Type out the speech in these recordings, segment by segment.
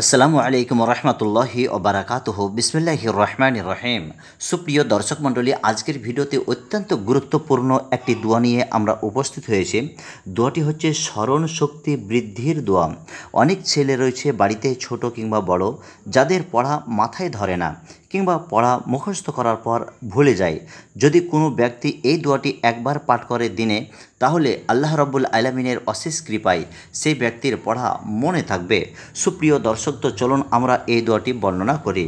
আসসালামু আলাইকুম রহমতুল্লাহি ওবারাকাতুহু বিসমিল্লাহির রহমানির রহিম। সুপ্রিয় দর্শক মণ্ডলী, আজকের ভিডিওতে অত্যন্ত গুরুত্বপূর্ণ একটি দোয়া নিয়ে আমরা উপস্থিত হয়েছি। দোয়াটি হচ্ছে স্মরণ শক্তি বৃদ্ধির দোয়া। অনেক ছেলে রয়েছে বাড়িতে, ছোট কিংবা বড়, যাদের পড়া মাথায় ধরে না কিংবা পড়া মুখস্থ করার পর ভুলে যায়। যদি কোনো ব্যক্তি এই দোয়াটি একবার পাঠ করে দিনে, তাহলে আল্লাহ রাব্বুল আলামিনের অশেষ কৃপায় সেই ব্যক্তির পড়া মনে থাকবে। সুপ্রিয় দর্শক, তো চলুন আমরা এই দোয়াটি বর্ণনা করি।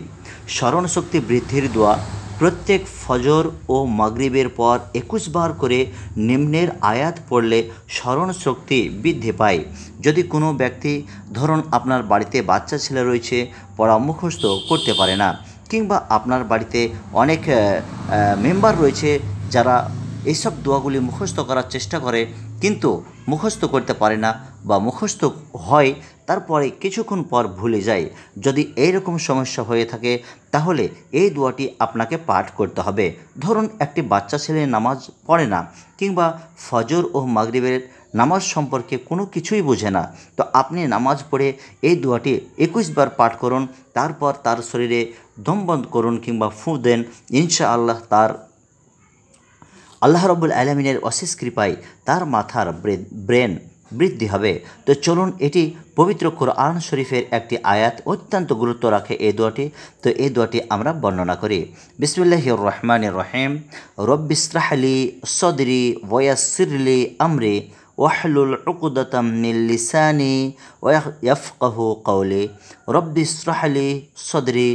স্মরণ শক্তি বৃদ্ধির দোয়া। প্রত্যেক ফজর ও মাগরিবের পর 21 বার করে নিম্নের আয়াত পড়লে স্মরণ শক্তি বৃদ্ধি পায়। যদি কোনো ব্যক্তি, ধরুন আপনার বাড়িতে বাচ্চা ছেলে রয়েছে, পড়া মুখস্থ করতে পারে না, কিংবা আপনার বাড়িতে অনেক মেম্বার রয়েছে যারা এইসব দোয়াগুলি মুখস্থ করার চেষ্টা করে কিন্তু মুখস্থ করতে পারে না, বা মুখস্থ হয় তারপরে কিছুক্ষণ পর ভুলে যায়। যদি এইরকম সমস্যা হয়ে থাকে, তাহলে এই দোয়াটি আপনাকে পাঠ করতে হবে। ধরুন একটি বাচ্চা ছেলে নামাজ পড়ে না, কিংবা ফজর ও মাগরিবের নামাজ সম্পর্কে কোনো কিছুই বোঝে না, তো আপনি নামাজ পড়ে এই দোয়াটি 21 বার পাঠ করুন। তারপর তার শরীরে দম বন্ধ করুন কিংবা ফু দেন। ইনশাআল্লাহ আল্লাহ রাব্বুল আলামিনের অশেষ কৃপায় তার মাথার ব্রেন বৃদ্ধি হবে। তো চলুন, এটি পবিত্র কোরআন শরীফের একটি আয়াত, অত্যন্ত গুরুত্ব রাখে এই দোয়াটি। তো এই দোয়াটি আমরা বর্ণনা করি। বিসমিল্লাহির রহমানির রহিম। রব্বিশরাহ লি সদরি ওয়ায়াসসিরলি আমরি ওয়াহলুল উকদাতাম মিন লিসানি ইয়াফকাহু কওলি। রব্বিশরাহ লি সদরি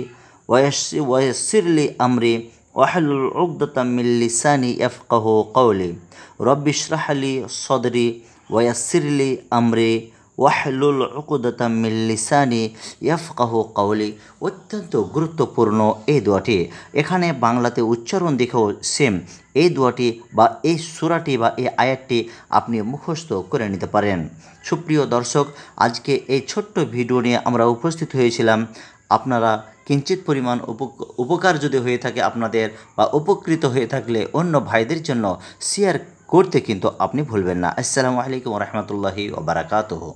ওয়ায়াসসিরলি আমরি ওয়াহলুল উকদাতাম মিন লিসানি ইয়াফকাহু কওলি। রব্বিশরাহ লি সদরি ওয়ায়াসসিরলি আমরি ওয়াহলুল উকদাতাম মিন লিসানি ইয়াফকাহু কওলি। অত্যন্ত গুরুত্বপূর্ণ এই দোয়াটি। এখানে বাংলাতে উচ্চারণ দেখেও সেম এই দোয়াটি বা এই সূরাটি বা এই আয়াতটি আপনি মুখস্থ করে নিতে পারেন। সুপ্রিয় দর্শক, আজকে এই ছোট্ট ভিডিও নিয়ে আমরা উপস্থিত হয়েছিলাম। আপনারা কিঞ্চিত পরিমাণ উপকার যদি হয়ে থাকে আপনাদের, বা উপকৃত হয়ে থাকলে অন্য ভাইদের জন্য শেয়ার করতে কিন্তু আপনি ভুলবেন না। আসসালামু আলাইকুম রহমতুল্লাহি ওয়া বারাকাতুহু।